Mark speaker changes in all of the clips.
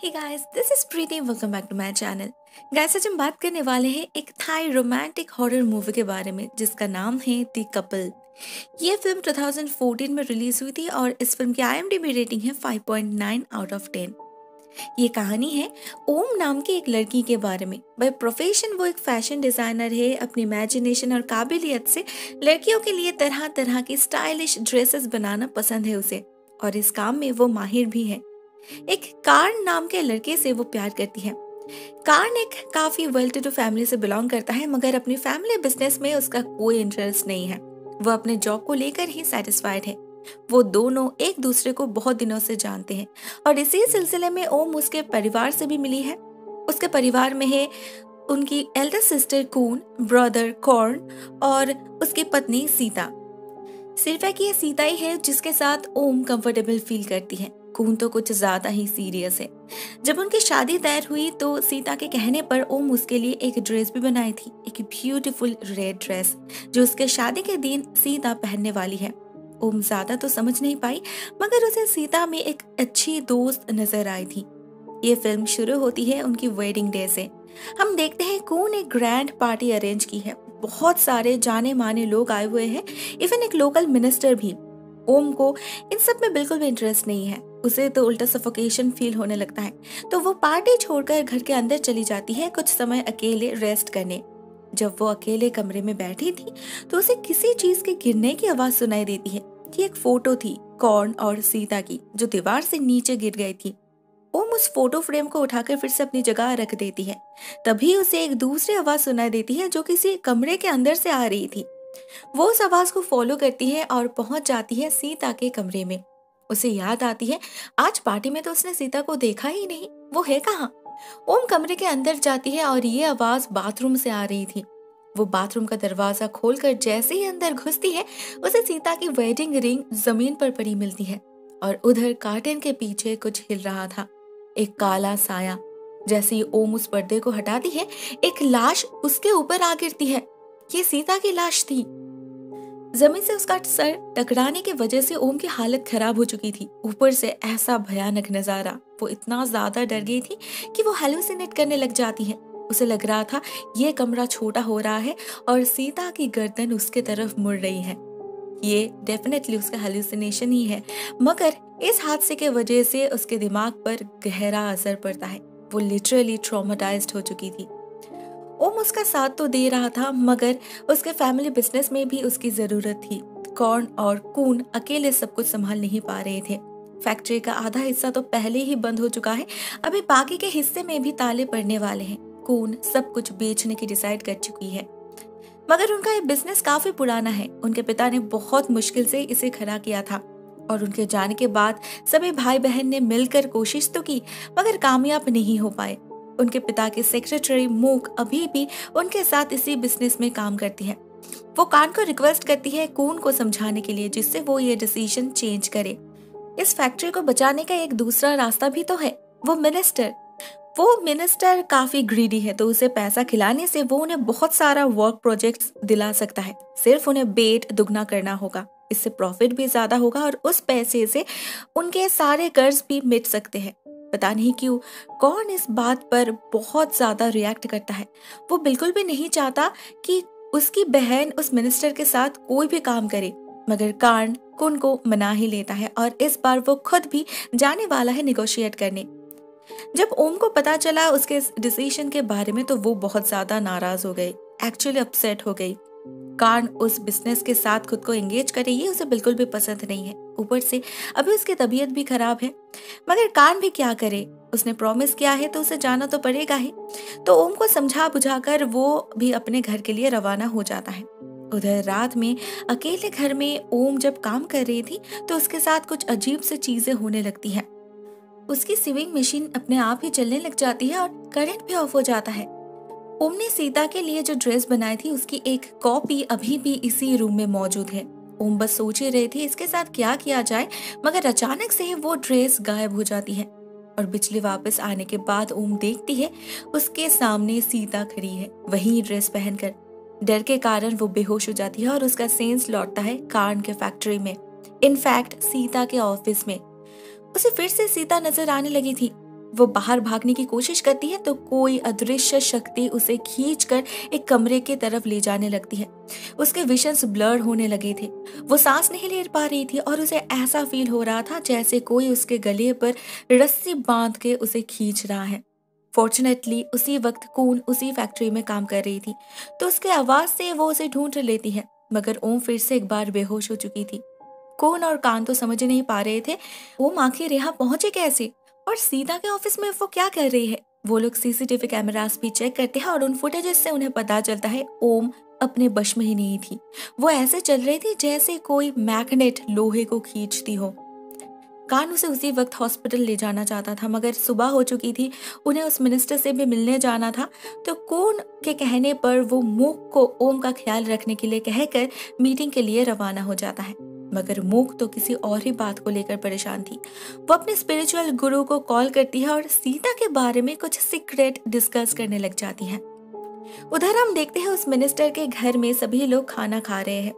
Speaker 1: Hey guys, this is Preeti. Welcome back to my channel. Guys, आज हम बात करने वाले हैं एक थाई रोमांटिक हॉरर मूवी के बारे में जिसका नाम है द कपल। ये फिल्म 2014 में रिलीज हुई थी और इस फिल्म की IMDb रेटिंग है 5.9 आउट ऑफ 10। ये कहानी है ओम नाम की एक लड़की के बारे में। बाय प्रोफेशन वो एक फैशन डिजाइनर है। अपनी इमेजिनेशन और काबिलियत से लड़कियों के लिए तरह तरह की स्टाइलिश ड्रेसेस बनाना पसंद है उसे, और इस काम में वो माहिर भी है। एक कार्न नाम के लड़के से वो प्यार करती है। कार्न एक काफी वेल टू डू फैमिली से बिलोंग करता है, मगर अपनी फैमिली बिजनेस में उसका कोई इंटरेस्ट नहीं है। वो अपने जॉब को लेकर ही सेटिस्फाइड है। वो दोनों एक दूसरे को बहुत दिनों से जानते हैं और इसी सिलसिले में ओम उसके परिवार से भी मिली है। उसके परिवार में है उनकी एल्डर सिस्टर कून, ब्रदर कॉर्न और उसकी पत्नी सीता। सिर्फ एक ये सीता ही है जिसके साथ ओम कंफर्टेबल फील करती है। कून तो कुछ ज्यादा ही सीरियस है। जब उनकी शादी तय हुई तो सीता के कहने पर ओम उसके लिए एक ड्रेस भी बनाई थी, एक ब्यूटीफुल रेड ड्रेस जो उसके शादी के दिन सीता पहनने वाली है। ओम ज्यादा तो समझ नहीं पाई, मगर उसे सीता में एक अच्छी दोस्त नजर आई थी। ये फिल्म शुरू होती है उनकी वेडिंग डे से। हम देखते हैं कौन एक ग्रैंड पार्टी अरेंज की है। बहुत सारे जाने माने लोग आए हुए हैं, इवन एक लोकल मिनिस्टर भी। ओम को इन सब में बिल्कुल भी इंटरेस्ट नहीं है। उसे तो उल्टा सफोकेशन फील होने लगता है, तो वो पार्टी छोड़कर घर के अंदर चली जाती है कुछ समय अकेले रेस्ट करने। जब वो अकेले कमरे में बैठी थी तो उसे किसी चीज के गिरने की आवाज सुनाई देती है। ये एक फोटो थी कॉर्न और सीता की जो दीवार से नीचे गिर गई थी। ओम उस फोटो फ्रेम को उठाकर फिर से अपनी जगह रख देती है। तभी उसे एक दूसरी आवाज सुनाई देती है जो किसी कमरे के अंदर से आ रही थी। वो उस आवाज को फॉलो करती है और पहुंच जाती है सीता के कमरे में। उसे याद आती है आज पार्टी में तो उसने सीता को देखा ही नहीं, वो है कहाँ। ओम कमरे के अंदर जाती है और ये आवाज बाथरूम से आ रही थी। वो बाथरूम का दरवाजा खोलकर जैसे ही अंदर घुसती है उसे सीता की वेडिंग रिंग जमीन पर पड़ी मिलती है और उधर कर्टेन के पीछे कुछ हिल रहा था, एक काला साया। जैसे ही ओम उस पर्दे को हटाती है एक लाश उसके ऊपर आ गिरती है। ये सीता की लाश थी। जमीन से उसका सर टकराने की वजह से ओम की हालत खराब हो चुकी थी। ऊपर से ऐसा भयानक नजारा, वो इतना ज्यादा डर गई थी कि वो हेलुसिनेट करने लग जाती है। उसे लग रहा था ये कमरा छोटा हो रहा है और सीता की गर्दन उसके तरफ मुड़ रही है। ये डेफिनेटली उसका हेलुसिनेशन ही है, मगर इस हादसे के वजह से उसके दिमाग पर गहरा असर पड़ता है। वो लिटरली ट्रॉमेटाइज्ड हो चुकी थी। ओम उसका साथ तो दे रहा था, मगर उसके फैमिली बिजनेस में भी उसकी जरूरत थी। कॉर्न और कून अकेले सब कुछ संभाल नहीं पा रहे थे। फैक्ट्री का आधा हिस्सा तो पहले ही बंद हो चुका है, अभी बाकी के हिस्से में भी ताले पड़ने वाले हैं। कून सब कुछ बेचने की डिसाइड कर चुकी है, मगर उनका ये बिजनेस काफी पुराना है। उनके पिता ने बहुत मुश्किल से इसे खड़ा किया था और उनके जाने के बाद सभी भाई बहन ने मिलकर कोशिश तो की, मगर कामयाब नहीं हो पाए। उनके पिता की सेक्रेटरी मूक अभी भी उनके साथ इसी बिजनेस में काम करती है। वो कान को रिक्वेस्ट करती है कून को समझाने के लिए, जिससे वो ये डिसीजन चेंज करे। इस फैक्ट्री को बचाने का एक दूसरा रास्ता भी तो है। वो मिनिस्टर काफी ग्रीडी है, तो उसे पैसा खिलाने से वो उन्हें बहुत सारा वर्क प्रोजेक्ट्स दिला सकता है। सिर्फ उन्हें बेट दुगना करना होगा, इससे प्रॉफिट भी ज्यादा होगा और उस पैसे से उनके सारे कर्ज भी मिट सकते हैं। पता नहीं क्यों कौन इस बात पर बहुत ज्यादा रिएक्ट करता है। वो बिल्कुल भी नहीं चाहता कि उसकी बहन उस मिनिस्टर के साथ कोई भी काम करे, मगर कार्न कुन को मना ही लेता है और इस बार वो खुद भी जाने वाला है निगोशिएट करने। जब ओम को पता चला उसके इस डिसीजन के बारे में तो वो बहुत ज्यादा नाराज हो गई, एक्चुअली अपसेट हो गई। कार्न उस बिजनेस के साथ खुद को एंगेज करे ये उसे बिल्कुल भी पसंद नहीं है। ऊपर से अभी उसकी तबीयत भी खराब है, मगर कार्न भी क्या करे, उसने प्रॉमिस किया है तो उसे जाना तो पड़ेगा ही। तो ओम को समझा बुझाकर वो भी अपने घर के लिए रवाना हो जाता है। उधर रात में अकेले घर में ओम जब काम कर रही थी तो उसके साथ कुछ अजीब सी चीजें होने लगती हैं। उसकी सिविंग मशीन अपने आप ही चलने लग जाती है और करंट भी ऑफ हो जाता है। ओम ने सीता के लिए जो ड्रेस बनाई थी उसकी एक कॉपी अभी भी इसी रूम में मौजूद है। ओम बस सोच ही रही थी इसके साथ क्या किया जाए, मगर अचानक से ही वो ड्रेस गायब हो जाती है और बिजली वापस आने के बाद ओम देखती है उसके सामने सीता खड़ी है, वही ड्रेस पहनकर। डर के कारण वो बेहोश हो जाती है और उसका सेंस लौटता है कार्न के फैक्ट्री में, इनफैक्ट सीता के ऑफिस में। उसे फिर से सीता नजर आने लगी थी। वो बाहर भागने की कोशिश करती है तो कोई अदृश्य शक्ति उसे खींचकर एक कमरे की तरफ ले जाने लगती है। उसके विजन्स ब्लर होने लगे थे। वो सांस नहीं ले पा रही थी और उसे ऐसा फील हो रहा था जैसे कोई उसके गले पर रस्सी बांध के उसे खींच रहा है। फॉर्चुनेटली उसी वक्त कून उसी फैक्ट्री में काम कर रही थी, तो उसके आवाज से वो उसे ढूंढ लेती है। मगर ओम फिर से एक बार बेहोश हो चुकी थी। कून और कान तो समझ नहीं पा रहे थे ओम आखिर यहाँ पहुंचे कैसे और सीता के ऑफिस में वो क्या कर रही है। वो लोग सीसीटीवी कैमरास भी चेक करते हैं और उन फुटेजेस से उन्हें पता चलता है ओम अपने बश में ही नहीं थी। वो ऐसे चल रही थी जैसे कोई मैग्नेट लोहे को खींचती हो। कान उसे उसी वक्त हॉस्पिटल ले जाना चाहता था, मगर सुबह हो चुकी थी, उन्हें उस मिनिस्टर से भी मिलने जाना था। तो कून के कहने पर वो मूक को ओम का ख्याल रखने के लिए कहकर मीटिंग के लिए रवाना हो जाता है। मगर मूक तो किसी और ही बात को लेकर परेशान थी। वो अपने स्पिरिचुअल गुरु को कॉल करती है और सीता के बारे में कुछ सीक्रेट डिस्कस करने लग जाती है। उधर हम देखते हैं उस मिनिस्टर के घर में सभी लोग खाना खा रहे हैं।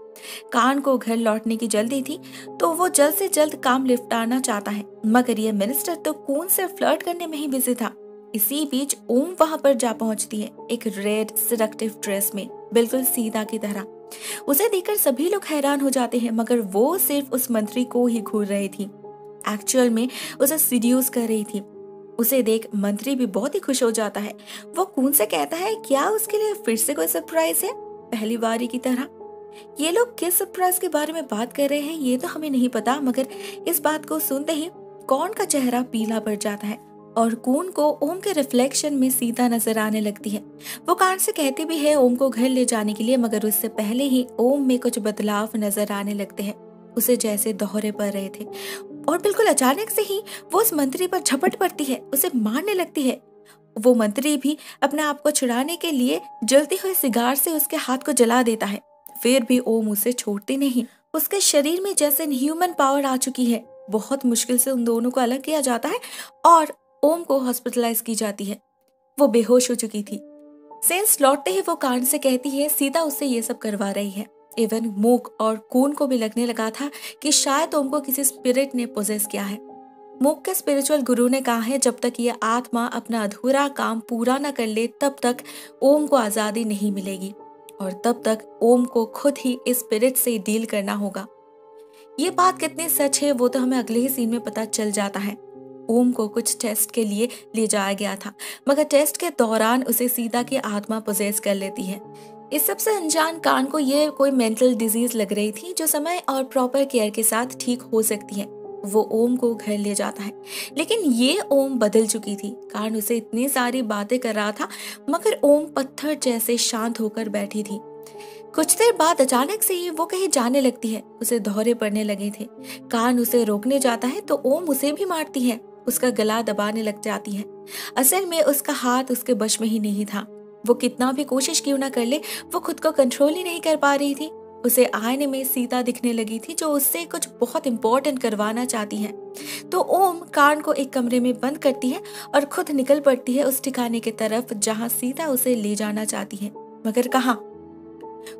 Speaker 1: कान को घर लौटने की जल्दी थी, तो वो जल्द से जल्द काम निपटाना चाहता है, मगर ये मिनिस्टर तो कून से फ्लर्ट करने में ही बिजी था। इसी बीच ओम वहां पर जा पहुंचती है, एक रेड सेडक्टिव ड्रेस में, बिल्कुल सीता की तरह। उसे देखकर सभी लोग हैरान हो जाते हैं, मगर वो सिर्फ उस मंत्री को ही घूर रही थी। एक्चुअल में उसे सीड्यूस कर रही थी। उसे देख मंत्री भी बहुत ही खुश हो जाता है। वो कून से कहता है क्या उसके लिए फिर से कोई सरप्राइज है, पहली बारी की तरह। ये लोग किस सरप्राइज के बारे में बात कर रहे हैं ये तो हमें नहीं पता, मगर इस बात को सुनते ही कौन का चेहरा पीला पड़ जाता है और कून को ओम के रिफ्लेक्शन में सीता नजर आने लगती है। वो कान से कहती भी है ओम को घर ले जाने के लिए, मगर उससे पहले ही ओम में कुछ बदलाव नजर आने लगते हैं। उसे जैसे दोहरे पड़ रहे थे और बिल्कुल अचानक से ही वो उस मंत्री पर झपट पड़ती है, उसे मारने लगती है। वो मंत्री भी अपने आप को छुड़ाने के लिए जलती हुई सिगार से उसके हाथ को जला देता है, फिर भी ओम उसे छोड़ती नहीं। उसके शरीर में जैसे ह्यूमन पावर आ चुकी है। बहुत मुश्किल से उन दोनों को अलग किया जाता है और ओम को हॉस्पिटलाइज की जाती है। वो बेहोश हो चुकी थी। सेंस लौटते ही वो कान से कहती है सीता उससे ये सब करवा रही है। इवन मूक और कून को भी लगने लगा था कि शायद ओम को किसी स्पिरिट ने पोजेस किया है। मूक के स्पिरिचुअल गुरु ने कहा है जब तक ये आत्मा अपना अधूरा काम पूरा न कर ले तब तक ओम को आजादी नहीं मिलेगी और तब तक ओम को खुद ही इस स्पिरिट से डील करना होगा। ये बात कितनी सच है वो तो हमें अगले ही सीन में पता चल जाता है। ओम को कुछ टेस्ट के लिए ले जाया गया था, मगर टेस्ट के दौरान उसे सीता की आत्मा पोजेस कर लेती है। इस सबसे अनजान कान को ये कोई मेंटल डिजीज लग रही थी जो समय और प्रॉपर केयर के साथ ठीक हो सकती है। वो ओम को घर ले जाता है, लेकिन ये ओम बदल चुकी थी। कान उसे इतनी सारी बातें कर रहा था, मगर ओम पत्थर जैसे शांत होकर बैठी थी। कुछ देर बाद अचानक से ही वो कहीं जाने लगती है। उसे दौरे पड़ने लगे थे। कान उसे रोकने जाता है तो ओम उसे भी मारती है, उसका गला दबाने लग जाती है। असल में उसका हाथ उसके बश में ही नहीं था। वो कितना भी कोशिश क्यों ना कर ले, वो खुद को कंट्रोल ही नहीं कर पा रही थी। उसे आईने में सीता दिखने लगी थी जो उससे कुछ बहुत इंपॉर्टेंट करवाना चाहती है। तो ओम कान को एक कमरे में बंद करती है और खुद निकल पड़ती है उस ठिकाने की तरफ जहाँ सीता उसे ले जाना चाहती है, मगर कहाँ।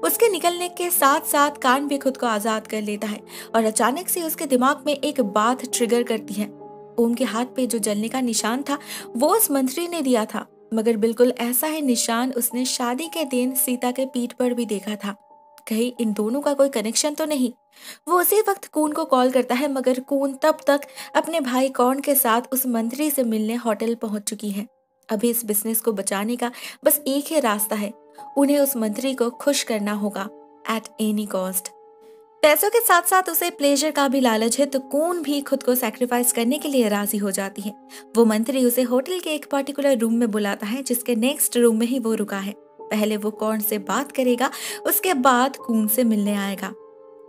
Speaker 1: उसके निकलने के साथ साथ कान भी खुद को आजाद कर लेता है और अचानक से उसके दिमाग में एक बात ट्रिगर करती है। ओम के हाथ पे जो जलने का निशान था वो उस मंत्री ने दिया था, मगर बिल्कुल ऐसा ही निशान उसने शादी के दिन सीता के पीठ पर भी देखा था। कहीं इन दोनों का कोई कनेक्शन तो नहीं। वो उसी वक्त कून को कॉल करता है, मगर कून तब तक अपने भाई कौन के साथ उस मंत्री से मिलने होटल पहुंच चुकी है। अभी इस बिजनेस को बचाने का बस एक ही रास्ता है, उन्हें उस मंत्री को खुश करना होगा एट एनी कॉस्ट। पैसों के साथ साथ उसे प्लेजर का भी लालच है, तो कून भी खुद को सैक्रिफाइस करने के लिए राजी हो जाती है। वो मंत्री उसे होटल के एक पर्टिकुलर रूम में बुलाता है जिसके नेक्स्ट रूम में ही वो रुका है। पहले वो कौन से बात करेगा, उसके बाद कून से मिलने आएगा।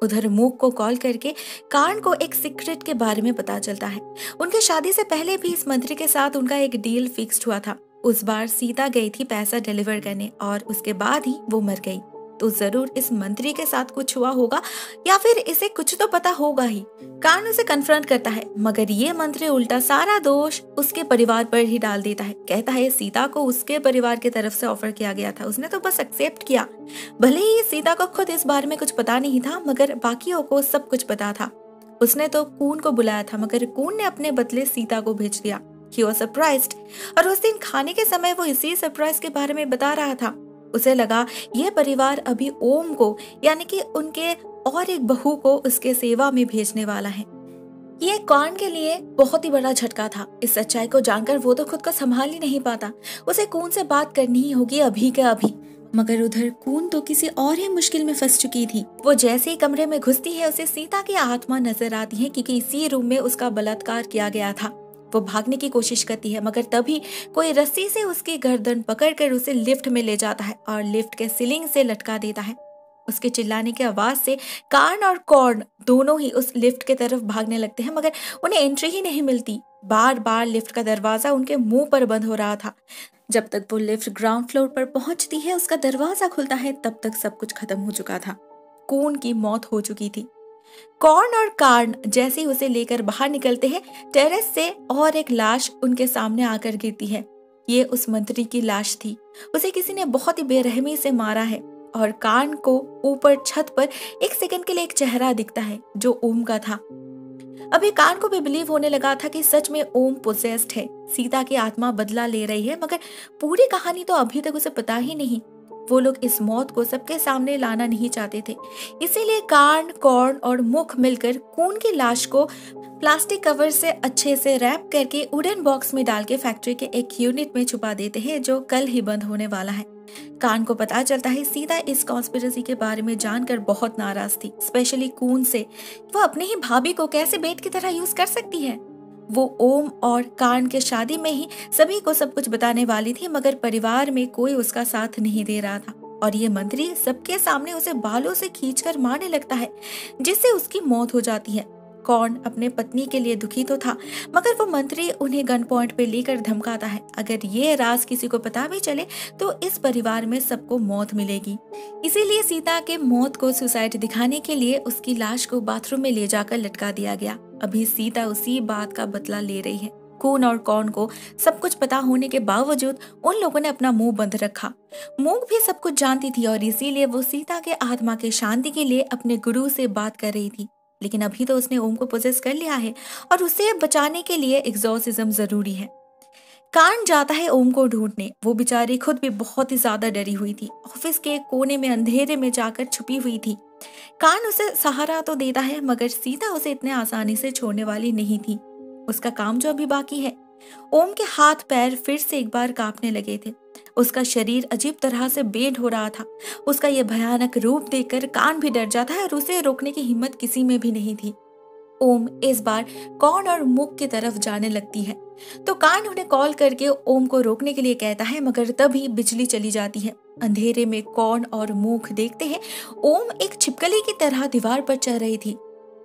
Speaker 1: उधर मूक को कॉल करके कान को एक सीक्रेट के बारे में पता चलता है। उनके शादी से पहले भी इस मंत्री के साथ उनका एक डील फिक्स्ड हुआ था। उस बार सीता गई थी पैसा डिलीवर करने और उसके बाद ही वो मर गई। तो जरूर इस मंत्री के साथ कुछ हुआ होगा या फिर इसे कुछ तो पता होगा ही। कान उसे कन्फ्रंट करता है, मगर ये मंत्री उल्टा सारा दोष उसके परिवार पर ही डाल देता है। कहता है सीता को उसके परिवार की तरफ से ऑफर किया गया था, उसने तो बस एक्सेप्ट किया। भले ही सीता को खुद इस बारे में कुछ पता नहीं था, मगर बाकियों को सब कुछ पता था। उसने तो कून को बुलाया था, मगर कून ने अपने बदले सीता को भेज दिया। He was surprised. और उस दिन खाने के समय वो इसी सरप्राइज के बारे में बता रहा था। उसे लगा यह परिवार अभी ओम को यानी कि उनके और एक बहू को उसके सेवा में भेजने वाला है। ये कॉर्न के लिए बहुत ही बड़ा झटका था। इस सच्चाई को जानकर वो तो खुद को संभाल ही नहीं पाता। उसे कून से बात करनी ही होगी अभी के अभी। मगर उधर कून तो किसी और ही मुश्किल में फंस चुकी थी। वो जैसे ही कमरे में घुसती है उसे सीता की आत्मा नजर आती है, क्योंकि इसी रूम में उसका बलात्कार किया गया था। वो भागने की कोशिश करती है, मगर तभी कोई रस्सी से उसकी गर्दन पकड़कर उसे लिफ्ट में ले जाता है और लिफ्ट के सीलिंग से लटका देता है। उसके चिल्लाने की आवाज से कार्न और कॉर्न दोनों ही उस लिफ्ट के तरफ भागने लगते हैं, मगर उन्हें एंट्री ही नहीं मिलती। बार बार लिफ्ट का दरवाजा उनके मुंह पर बंद हो रहा था। जब तक वो लिफ्ट ग्राउंड फ्लोर पर पहुंचती है, उसका दरवाजा खुलता है, तब तक सब कुछ खत्म हो चुका था। कून की मौत हो चुकी थी। कॉर्न और कार्न जैसे ही उसे लेकर बाहर निकलते हैं, टेरेस से और एक लाश उनके सामने आकर गिरती है। ये उस मंत्री की लाश थी। उसे किसी ने बहुत ही बेरहमी से मारा है। और कार्न को ऊपर छत पर एक सेकंड के लिए एक चेहरा दिखता है जो ओम का था। अभी कार्न को भी बिलीव होने लगा था कि सच में ओम पोसेस्ड है, सीता की आत्मा बदला ले रही है, मगर पूरी कहानी तो अभी तक उसे पता ही नहीं। वो लोग इस मौत को सबके सामने लाना नहीं चाहते थे, इसीलिए कार्न, कॉर्न और मुख मिलकर कून की लाश को प्लास्टिक कवर से अच्छे से रैप करके वुडन बॉक्स में डाल के फैक्ट्री के एक यूनिट में छुपा देते हैं, जो कल ही बंद होने वाला है। कार्न को पता चलता है सीता इस कॉन्स्पिरेसी के बारे में जानकर बहुत नाराज थी, स्पेशली कून से। वो अपनी ही भाभी को कैसे बेट की तरह यूज कर सकती है। वो ओम और कार्न के शादी में ही सभी को सब कुछ बताने वाली थी, मगर परिवार में कोई उसका साथ नहीं दे रहा था। और ये मंत्री सबके सामने उसे बालों से खींचकर मारने लगता है, जिससे उसकी मौत हो जाती है। कॉर्न अपने पत्नी के लिए दुखी तो था, मगर वो मंत्री उन्हें गन पॉइंट पे लेकर धमकाता है, अगर ये राज किसी को पता भी चले तो इस परिवार में सबको मौत मिलेगी। इसीलिए सीता के मौत को सुसाइड दिखाने के लिए उसकी लाश को बाथरूम में ले जाकर लटका दिया गया। अभी सीता उसी बात का बदला ले रही है। कून और कॉर्न को सब कुछ पता होने के बावजूद उन लोगों ने अपना मुंह बंद रखा। मूक भी सब कुछ जानती थी और इसीलिए वो सीता के आत्मा के शांति के लिए अपने गुरु से बात कर रही थी। लेकिन अभी तो उसने ओम को पोजेस कर लिया है और उसे बचाने के लिए एग्जॉर्सिज्म जरूरी है। कार्न जाता है ओम को ढूंढने। वो बेचारी खुद भी बहुत ही ज्यादा डरी हुई थी। ऑफिस के कोने में अंधेरे में जाकर छुपी हुई थी। कार्न उसे सहारा तो देता है, मगर सीता उसे इतने आसानी से छोड़ने वाली नहीं थी। उसका काम जो अभी बाकी है। ओम के हाथ पैर फिर से एक बार कांपने लगे थे। उसका शरीर अजीब तरह से बेड हो रहा था। उसका यह भयानक रूप देखकर कान भी डर जाता है और उसे रोकने की हिम्मत किसी में भी नहीं थी। ओम इस बार कॉर्न और मुख की तरफ जाने लगती है, तो कान उन्हें कॉल करके ओम को रोकने के लिए कहता है, मगर तभी बिजली चली जाती है। अंधेरे में कॉर्न और मुख देखते हैं ओम एक छिपकली की तरह दीवार पर चढ़ रही थी।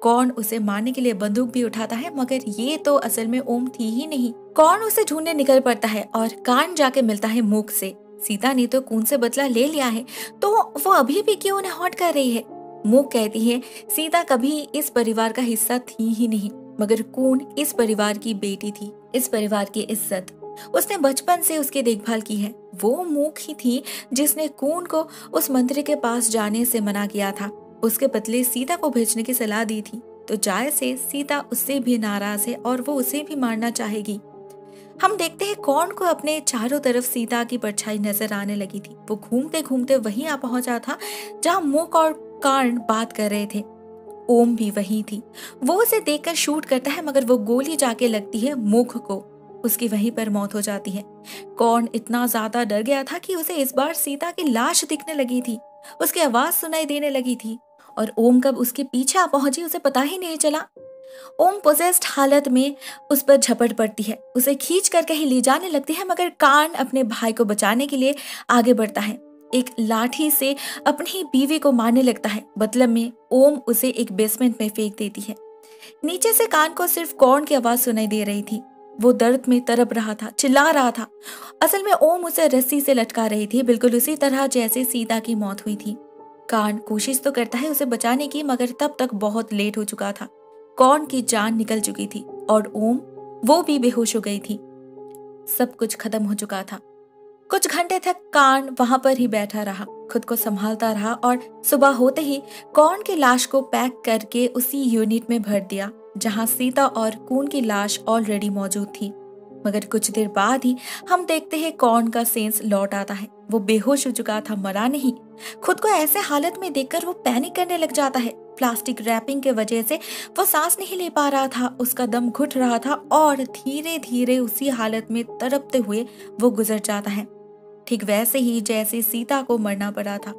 Speaker 1: कॉर्न उसे मारने के लिए बंदूक भी उठाता है, मगर ये तो असल में ओम थी ही नहीं। कॉर्न उसे ढूंढने निकल पड़ता है और कान जाके मिलता है मुख से। सीता ने तो कून से बदला ले लिया है, तो वो अभी भी क्यों उन्हें हॉट कर रही है। मुख कहती है सीता कभी इस परिवार का हिस्सा थी ही नहीं, मगर कून इस परिवार की बेटी थी, इस परिवार की इज्जत। उसने बचपन से उसकी देखभाल की है। वो मुख ही थी जिसने कून को उस मंत्री के पास जाने से मना किया था। उसके बदले सीता को भेजने की सलाह दी थी, तो जाय से सीता उससे भी नाराज है और वो उसे भी मारना चाहेगी। हम देखते हैं कॉर्न को अपने चारों तरफ सीता की परछाई नजर आने लगी थी। वो घूमते घूमते वहीं आ पहुंचा था जहां मुख और कार्न बात कर रहे थे। ओम भी वहीं थी। वो उसे देखकर शूट करता है, मगर वो गोली जाके लगती है मुख को। उसकी वहीं पर मौत हो जाती है। कॉर्न इतना ज्यादा डर गया था कि उसे इस बार सीता की लाश दिखने लगी थी। उसकी आवाज सुनाई देने लगी थी और ओम कब उसके पीछे आ पहुंची उसे पता ही नहीं चला। ओम पोजेस्ड हालत में उस पर झपट पड़ती है, उसे खींच कर कहीं ले जाने लगती है, मगर कार्न अपने भाई को बचाने के लिए आगे बढ़ता है। एक लाठी से अपनी ही बीवी को मारने लगता है। बदले में ओम उसे एक बेसमेंट में फेंक देती है। नीचे से कान को सिर्फ कॉर्न की आवाज सुनाई दे रही थी। वो दर्द में तड़प रहा था, चिल्ला रहा था। असल में ओम उसे रस्सी से लटका रही थी, बिल्कुल उसी तरह जैसे सीता की मौत हुई थी। कान कोशिश तो करता है उसे बचाने की, मगर तब तक बहुत लेट हो चुका था। कॉर्न की जान निकल चुकी थी और ओम वो भी बेहोश हो गई थी। सब कुछ खत्म हो चुका था। कुछ घंटे तक कान वहां पर ही बैठा रहा, खुद को संभालता रहा और सुबह होते ही कॉर्न की लाश को पैक करके उसी यूनिट में भर दिया जहां सीता और कून की लाश ऑलरेडी मौजूद थी। मगर कुछ देर बाद ही हम देखते हैं कॉर्न का सेंस लौट आता है। वो बेहोश हो चुका था, मरा नहीं। खुद को ऐसे हालत में देखकर वो पैनिक करने लग जाता है। प्लास्टिक रैपिंग के वजह से वो सांस नहीं ले पा रहा था, उसका दम घुट रहा था और धीरे धीरे उसी हालत में तड़पते हुए वो गुजर जाता है। ठीक वैसे ही जैसे सीता को मरना पड़ा था।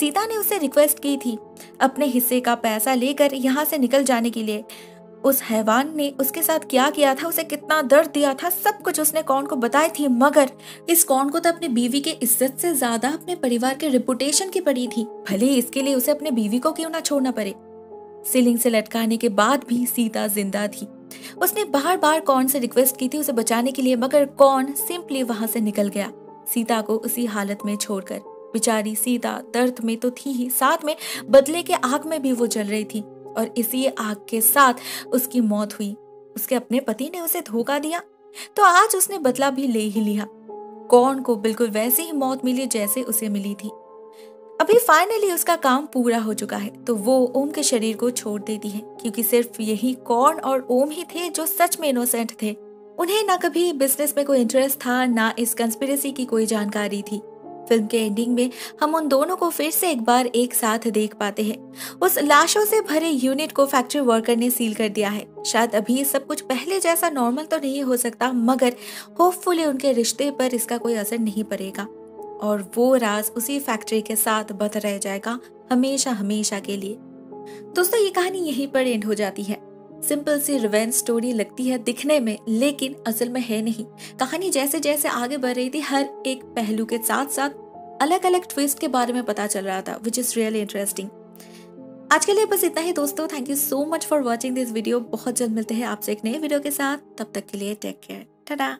Speaker 1: सीता ने उससे रिक्वेस्ट की थी अपने हिस्से का पैसा लेकर यहाँ से निकल जाने के लिए। उस हैवान ने उसके साथ क्या किया था, उसे कितना दर्द दिया था, सब कुछ उसने कॉर्न को बताई थी। मगर इस कॉर्न को तो अपनी बीवी के इज्जत से ज्यादा अपने परिवार के रेपुटेशन की पड़ी थी, भले इसके लिए उसे अपने बीवी को क्यों ना छोड़ना पड़े। सीलिंग से लटकाने के बाद भी सीता जिंदा थी। उसने बार बार कॉर्न से रिक्वेस्ट की थी उसे बचाने के लिए, मगर कॉर्न सिंपली वहां से निकल गया, सीता को उसी हालत में छोड़कर। बेचारी सीता दर्द में तो थी ही, साथ में बदले के आग में भी वो जल रही थी और इसी आग के साथ उसकी मौत हुई। उसके अपने पति ने उसे धोखा दिया तो आज उसने बदला भी ले ही लिया। कॉर्न को बिल्कुल वैसी ही मौत मिली जैसे उसे मिली थी। अभी फाइनली उसका काम पूरा हो चुका है तो वो ओम के शरीर को छोड़ देती है, क्योंकि सिर्फ यही कॉर्न और ओम ही थे जो सच में इनोसेंट थे। उन्हें ना कभी बिजनेस में कोई इंटरेस्ट था, ना इस कंस्पिरेसी की कोई जानकारी थी। फिल्म के एंडिंग में हम उन दोनों को फिर से एक बार एक साथ देख पाते हैं। उस लाशों से भरे यूनिट को फैक्ट्री वर्कर ने सील कर दिया है। शायद अभी सब कुछ पहले जैसा नॉर्मल तो नहीं हो सकता, मगर होपफुली उनके रिश्ते पर इसका कोई असर नहीं पड़ेगा और वो राज उसी फैक्ट्री के साथ बंद रह जाएगा हमेशा हमेशा के लिए। दोस्तों, ये कहानी यहीं पर एंड हो जाती है। सिंपल सी रिवेंज स्टोरी लगती है दिखने में, लेकिन असल में है नहीं। कहानी जैसे जैसे आगे बढ़ रही थी, हर एक पहलू के साथ साथ अलग अलग ट्विस्ट के बारे में पता चल रहा था, विच इज रियली इंटरेस्टिंग। आज के लिए बस इतना ही दोस्तों। Thank you so much for watching this video. बहुत जल्द मिलते हैं आपसे एक नए वीडियो के साथ। तब तक के लिए टेक केयर, टाटा।